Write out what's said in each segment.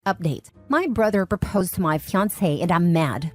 Update. My brother proposed to my fiancée and I'm mad.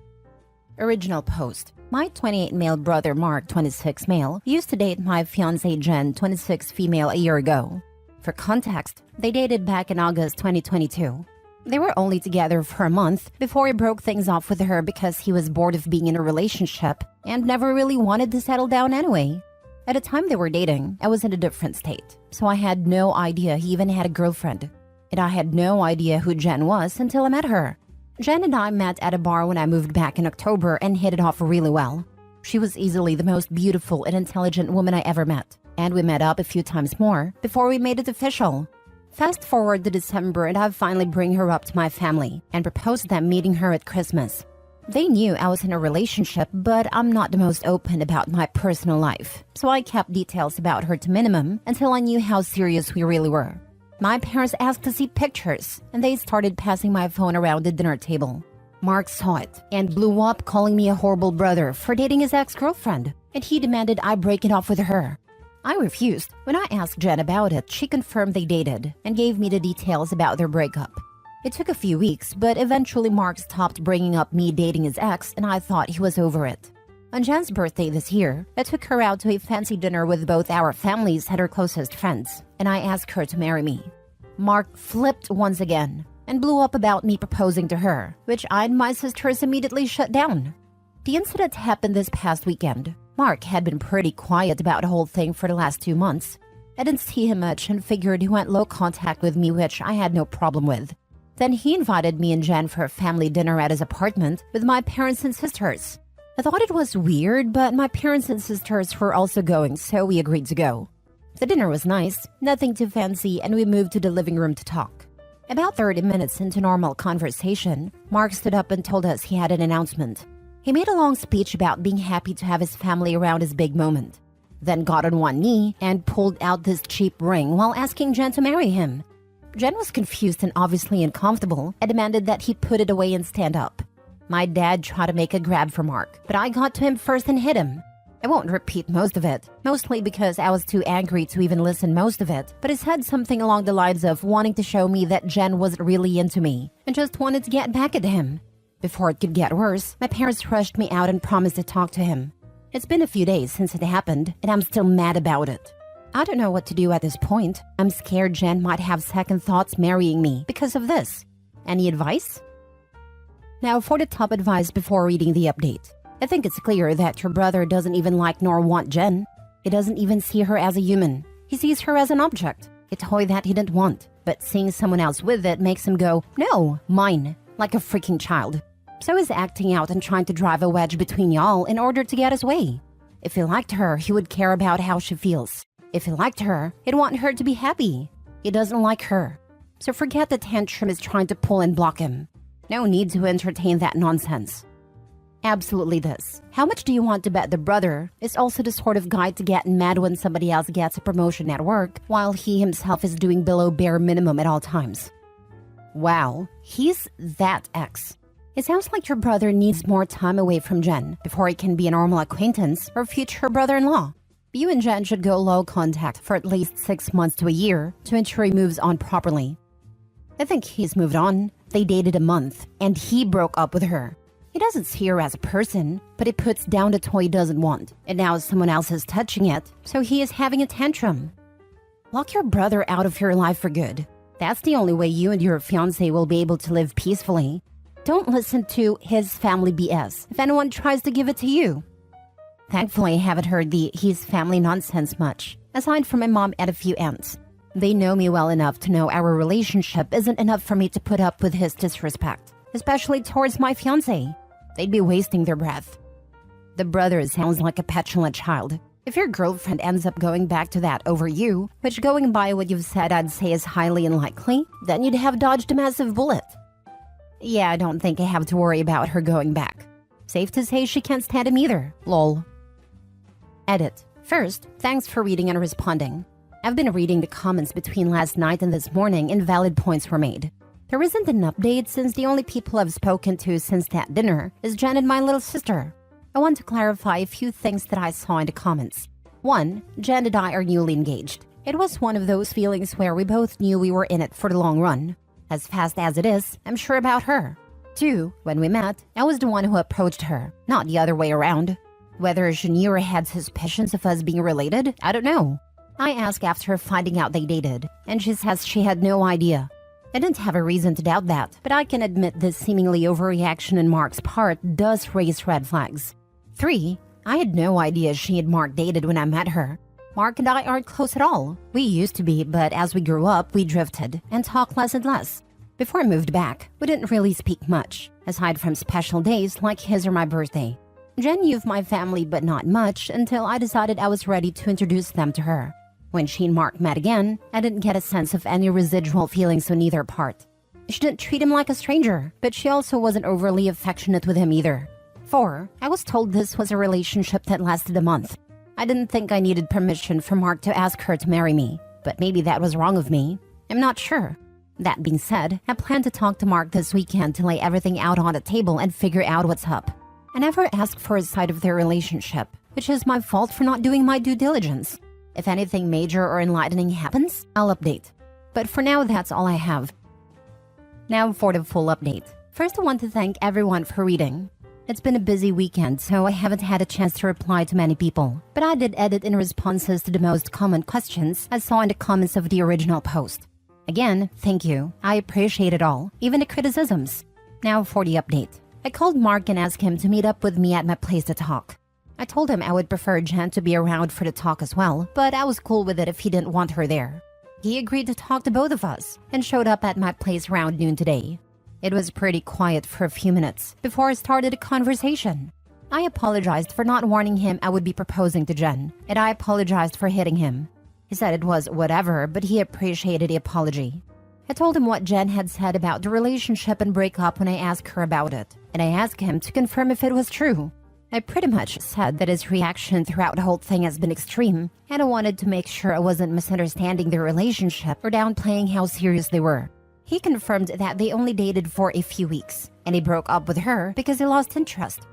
Original post. My 28 male brother Mark, 26 male, used to date my fiancée Jen, 26 female, a year ago. For context, they dated back in August 2022. They were only together for a month before he broke things off with her because he was bored of being in a relationship and never really wanted to settle down anyway. At the time they were dating, I was in a different state, so I had no idea he even had a girlfriend. And I had no idea who Jen was until I met her. Jen and I met at a bar when I moved back in October and hit it off really well. She was easily the most beautiful and intelligent woman I ever met, and we met up a few times more before we made it official. Fast forward to December and I finally bring her up to my family and proposed them meeting her at Christmas. They knew I was in a relationship, but I'm not the most open about my personal life, so I kept details about her to minimum until I knew how serious we really were. My parents asked to see pictures, and they started passing my phone around the dinner table. Mark saw it and blew up, calling me a horrible brother for dating his ex-girlfriend, and he demanded I break it off with her. I refused. When I asked Jen about it, she confirmed they dated and gave me the details about their breakup. It took a few weeks, but eventually Mark stopped bringing up me dating his ex, and I thought he was over it. On Jen's birthday this year, I took her out to a fancy dinner with both our families and her closest friends, and I asked her to marry me. Mark flipped once again and blew up about me proposing to her, which I and my sisters immediately shut down. The incident happened this past weekend. Mark had been pretty quiet about the whole thing for the last 2 months. I didn't see him much and figured he went low contact with me, which I had no problem with. Then he invited me and Jen for a family dinner at his apartment with my parents and sisters. I thought it was weird, but my parents and sisters were also going, so we agreed to go. The dinner was nice, nothing too fancy, and we moved to the living room to talk. About 30 minutes into normal conversation, Mark stood up and told us he had an announcement. He made a long speech about being happy to have his family around his big moment, then got on one knee and pulled out this cheap ring while asking Jen to marry him. Jen was confused and obviously uncomfortable and demanded that he put it away and stand up. My dad tried to make a grab for Mark, but I got to him first and hit him. I won't repeat most of it, mostly because I was too angry to even listen most of it, but he said something along the lines of wanting to show me that Jen wasn't really into me and just wanted to get back at him. Before it could get worse, my parents rushed me out and promised to talk to him. It's been a few days since it happened, and I'm still mad about it. I don't know what to do at this point. I'm scared Jen might have second thoughts marrying me because of this. Any advice? Now for the top advice before reading the update. I think it's clear that your brother doesn't even like nor want Jen. He doesn't even see her as a human. He sees her as an object, a toy that he didn't want. But seeing someone else with it makes him go, "No, mine," like a freaking child. So he's acting out and trying to drive a wedge between y'all in order to get his way. If he liked her, he would care about how she feels. If he liked her, he'd want her to be happy. He doesn't like her. So forget the tantrum he's trying to pull and block him. No need to entertain that nonsense. Absolutely this. How much do you want to bet the brother is also the sort of guy to get mad when somebody else gets a promotion at work while he himself is doing below bare minimum at all times? Wow, he's that ex. It sounds like your brother needs more time away from Jen before he can be a normal acquaintance or future brother-in-law. You and Jen should go low contact for at least 6 months to a year to ensure he moves on properly. I think he's moved on. They dated a month, and he broke up with her. He doesn't see her as a person, but he puts down the toy he doesn't want, and now someone else is touching it, so he is having a tantrum. Lock your brother out of your life for good. That's the only way you and your fiancé will be able to live peacefully. Don't listen to his family BS if anyone tries to give it to you. Thankfully, I haven't heard the his family nonsense much, aside from my mom and a few aunts. They know me well enough to know our relationship isn't enough for me to put up with his disrespect, especially towards my fiancé. They'd be wasting their breath. The brother sounds like a petulant child. If your girlfriend ends up going back to that over you, which going by what you've said I'd say is highly unlikely, then you'd have dodged a massive bullet. Yeah, I don't think I have to worry about her going back. Safe to say she can't stand him either, lol. Edit. First, thanks for reading and responding. I've been reading the comments between last night and this morning and valid points were made. There isn't an update since the only people I've spoken to since that dinner is Jen and my little sister. I want to clarify a few things that I saw in the comments. 1. Jen and I are newly engaged. It was one of those feelings where we both knew we were in it for the long run. As fast as it is, I'm sure about her. 2. When we met, I was the one who approached her, not the other way around. Whether she knew or had suspicions of us being related, I don't know. I asked after finding out they dated, and she says she had no idea. I didn't have a reason to doubt that, but I can admit this seemingly overreaction on Mark's part does raise red flags. 3. I had no idea she and Mark dated when I met her. Mark and I aren't close at all. We used to be, but as we grew up, we drifted and talked less and less. Before I moved back, we didn't really speak much, aside from special days like his or my birthday. Jen knew of my family but not much until I decided I was ready to introduce them to her. When she and Mark met again, I didn't get a sense of any residual feelings on either part. She didn't treat him like a stranger, but she also wasn't overly affectionate with him either. 4. I was told this was a relationship that lasted a month. I didn't think I needed permission from Mark to ask her to marry me, but maybe that was wrong of me. I'm not sure. That being said, I plan to talk to Mark this weekend to lay everything out on the table and figure out what's up. I never asked for a side of their relationship, which is my fault for not doing my due diligence. If anything major or enlightening happens, I'll update. But for now, that's all I have. Now for the full update. First, I want to thank everyone for reading. It's been a busy weekend, so I haven't had a chance to reply to many people, but I did edit in responses to the most common questions I saw in the comments of the original post. Again, thank you. I appreciate it all, even the criticisms. Now for the update. I called Mark and asked him to meet up with me at my place to talk. I told him I would prefer Jen to be around for the talk as well, but I was cool with it if he didn't want her there. He agreed to talk to both of us and showed up at my place around noon today. It was pretty quiet for a few minutes before I started a conversation. I apologized for not warning him I would be proposing to Jen, and I apologized for hitting him. He said it was whatever, but he appreciated the apology. I told him what Jen had said about the relationship and breakup when I asked her about it, and I asked him to confirm if it was true. I pretty much said that his reaction throughout the whole thing has been extreme, and I wanted to make sure I wasn't misunderstanding their relationship or downplaying how serious they were. He confirmed that they only dated for a few weeks, and he broke up with her because he lost interest.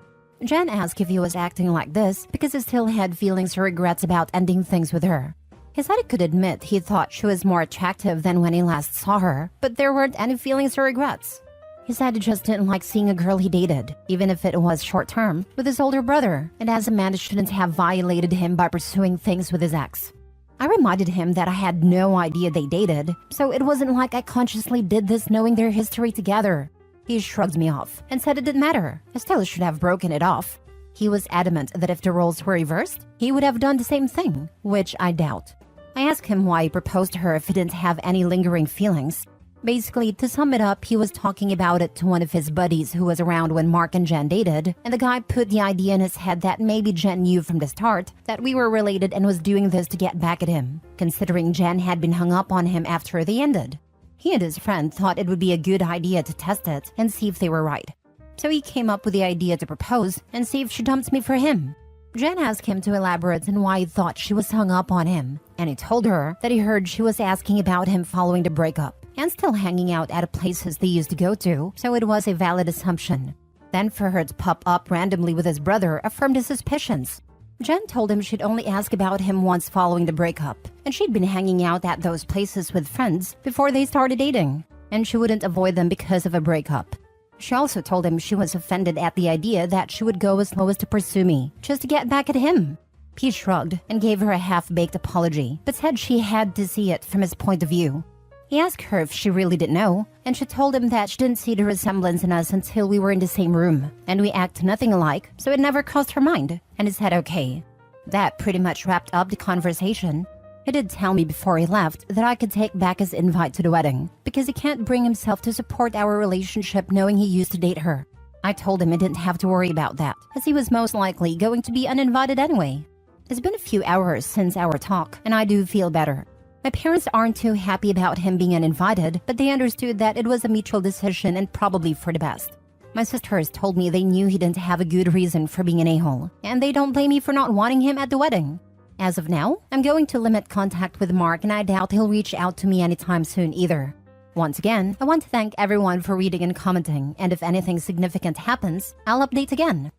Jen asked if he was acting like this because he still had feelings or regrets about ending things with her. He said he could admit he thought she was more attractive than when he last saw her, but there weren't any feelings or regrets. He said he just didn't like seeing a girl he dated, even if it was short-term, with his older brother, and as a man shouldn't have violated him by pursuing things with his ex. I reminded him that I had no idea they dated, so it wasn't like I consciously did this knowing their history together. He shrugged me off and said it didn't matter. I still should have broken it off. He was adamant that if the roles were reversed, he would have done the same thing, which I doubt. I asked him why he proposed to her if he didn't have any lingering feelings. Basically, to sum it up, he was talking about it to one of his buddies who was around when Mark and Jen dated, and the guy put the idea in his head that maybe Jen knew from the start that we were related and was doing this to get back at him, considering Jen had been hung up on him after they ended. He and his friend thought it would be a good idea to test it and see if they were right. So he came up with the idea to propose and see if she dumped me for him. Jen asked him to elaborate on why he thought she was hung up on him, and he told her that he heard she was asking about him following the breakup and still hanging out at places they used to go to, so it was a valid assumption. Then for her to pop up randomly with his brother affirmed his suspicions. Jen told him she'd only ask about him once following the breakup, and she'd been hanging out at those places with friends before they started dating, and she wouldn't avoid them because of a breakup. She also told him she was offended at the idea that she would go as low as to pursue me, just to get back at him. He shrugged and gave her a half-baked apology, but said she had to see it from his point of view. He asked her if she really didn't know, and she told him that she didn't see the resemblance in us until we were in the same room, and we act nothing alike, so it never crossed her mind, and he said okay. That pretty much wrapped up the conversation. He did tell me before he left that I could take back his invite to the wedding, because he can't bring himself to support our relationship knowing he used to date her. I told him he didn't have to worry about that, as he was most likely going to be uninvited anyway. It's been a few hours since our talk, and I do feel better. My parents aren't too happy about him being uninvited, but they understood that it was a mutual decision and probably for the best. My sisters told me they knew he didn't have a good reason for being an a-hole, and they don't blame me for not wanting him at the wedding. As of now, I'm going to limit contact with Mark, and I doubt he'll reach out to me anytime soon either. Once again, I want to thank everyone for reading and commenting, and if anything significant happens, I'll update again.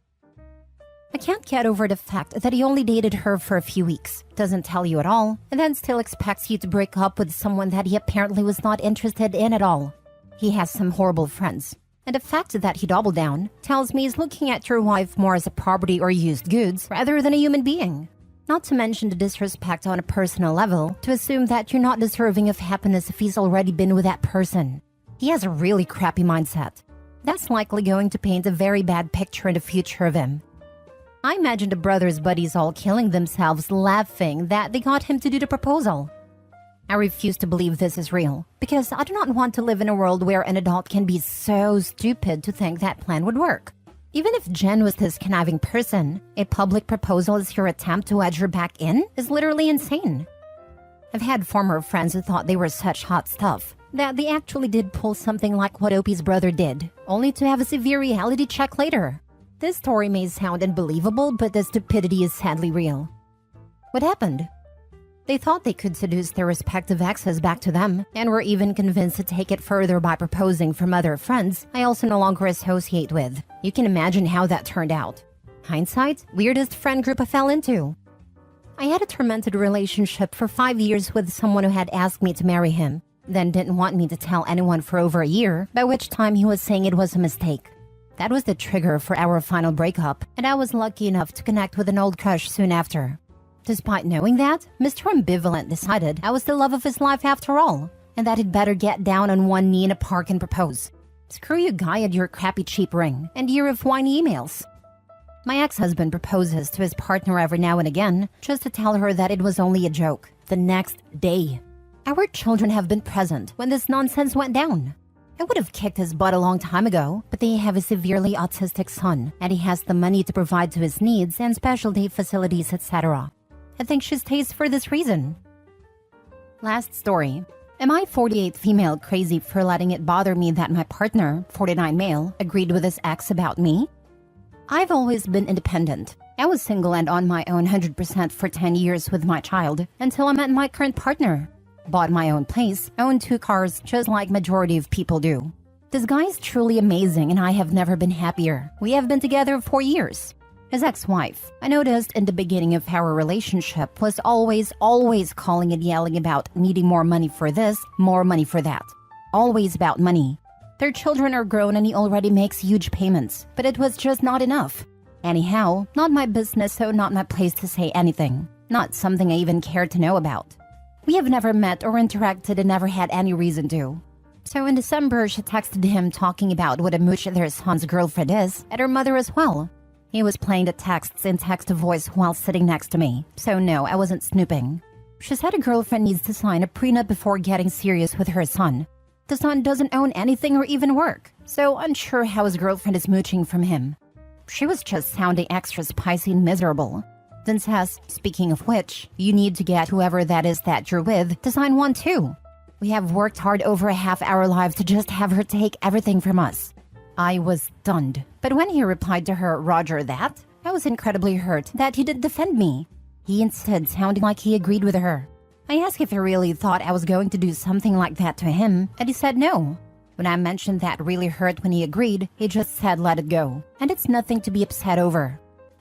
I can't get over the fact that he only dated her for a few weeks, doesn't tell you at all, and then still expects you to break up with someone that he apparently was not interested in at all. he has some horrible friends. And the fact that he doubled down tells me he's looking at your wife more as a property or used goods rather than a human being. Not to mention the disrespect on a personal level to assume that you're not deserving of happiness if he's already been with that person. He has a really crappy mindset. That's likely going to paint a very bad picture in the future of him. I imagine the brother's buddies all killing themselves laughing that they got him to do the proposal. I refuse to believe this is real because I do not want to live in a world where an adult can be so stupid to think that plan would work. Even if Jen was this conniving person, a public proposal as your attempt to edge her back in is literally insane. I've had former friends who thought they were such hot stuff that they actually did pull something like what Opie's brother did, only to have a severe reality check later. This story may sound unbelievable, but the stupidity is sadly real. What happened? They thought they could seduce their respective exes back to them, and were even convinced to take it further by proposing from other friends I also no longer associate with. You can imagine how that turned out. Hindsight, weirdest friend group I fell into. I had a tormented relationship for 5 years with someone who had asked me to marry him, then didn't want me to tell anyone for over a year, by which time he was saying it was a mistake. That was the trigger for our final breakup, and I was lucky enough to connect with an old crush soon after. Despite knowing that, Mr. Ambivalent decided I was the love of his life after all, and that he'd better get down on one knee in a park and propose. Screw you, guy, and your crappy cheap ring, and year of whiny emails. My ex-husband proposes to his partner every now and again, just to tell her that it was only a joke, the next day. Our children have been present when this nonsense went down. I would have kicked his butt a long time ago, but they have a severely autistic son, and he has the money to provide to his needs and specialty facilities, etc. I think she stays for this reason. Last story. Am I 48 female crazy for letting it bother me that my partner, 49 male, agreed with his ex about me? I've always been independent. I was single and on my own 100% for 10 years with my child until I met my current partner. Bought my own place, owned 2 cars just like majority of people do. This guy is truly amazing and I have never been happier. We have been together 4 years. His ex-wife, I noticed in the beginning of our relationship, was always calling and yelling about needing more money for this, more money for that. Always about money. Their children are grown and he already makes huge payments, but it was just not enough. Anyhow, not my business, so not my place to say anything. Not something I even cared to know about. We have never met or interacted and never had any reason to. So in December, she texted him talking about what a mooch their son's girlfriend is, and her mother as well. He was playing the texts in text-to-voice while sitting next to me, so no, I wasn't snooping. She said a girlfriend needs to sign a prenup before getting serious with her son. The son doesn't own anything or even work, so unsure how his girlfriend is mooching from him. She was just sounding extra spicy and miserable. Then says, speaking of which, you need to get whoever that is that you're with to sign one too. We have worked hard over a half our lives to just have her take everything from us. I was stunned. But when he replied to her, Roger that, I was incredibly hurt that he didn't defend me. He instead sounded like he agreed with her. I asked if he really thought I was going to do something like that to him, and he said no. When I mentioned that really hurt when he agreed, he just said let it go, and it's nothing to be upset over.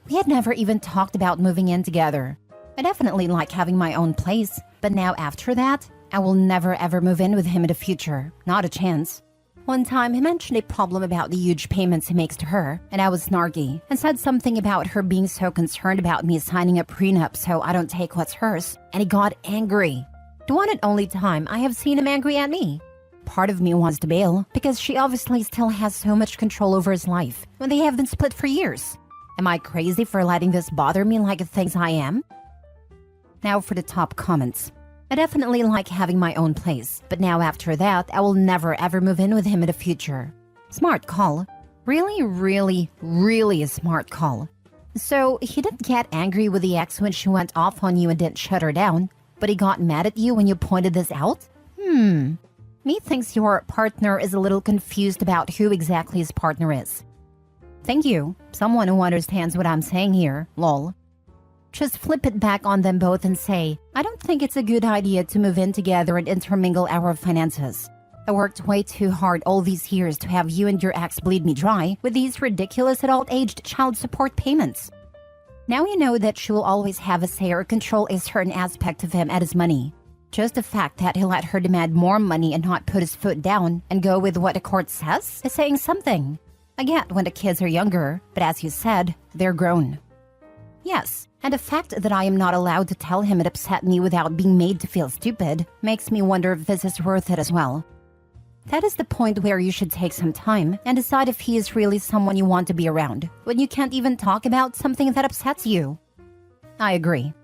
We had never even talked about moving in together. I definitely like having my own place, but now after that, I will never ever move in with him in the future. Not a chance. One time, he mentioned a problem about the huge payments he makes to her, and I was snarky and said something about her being so concerned about me signing a prenup so I don't take what's hers, and he got angry. The one and only time I have seen him angry at me. Part of me wants to bail because she obviously still has so much control over his life when they have been split for years. Am I crazy for letting this bother me like it thinks I am? Now for the top comments. I definitely like having my own place, but now after that, I will never ever move in with him in the future. Smart call. Really a smart call. So, he didn't get angry with the ex when she went off on you and didn't shut her down, but he got mad at you when you pointed this out? Me thinks your partner is a little confused about who exactly his partner is. Thank you. Someone who understands what I'm saying here. Lol. Just flip it back on them both and say, I don't think it's a good idea to move in together and intermingle our finances. I worked way too hard all these years to have you and your ex bleed me dry with these ridiculous adult-aged child support payments. Now you know that she will always have a say or control a certain aspect of him and his money. Just the fact that he let her demand more money and not put his foot down and go with what the court says is saying something. I get when the kids are younger, but as you said, they're grown. Yes, and the fact that I am not allowed to tell him it upset me without being made to feel stupid makes me wonder if this is worth it as well. That is the point where you should take some time and decide if he is really someone you want to be around, when you can't even talk about something that upsets you. I agree.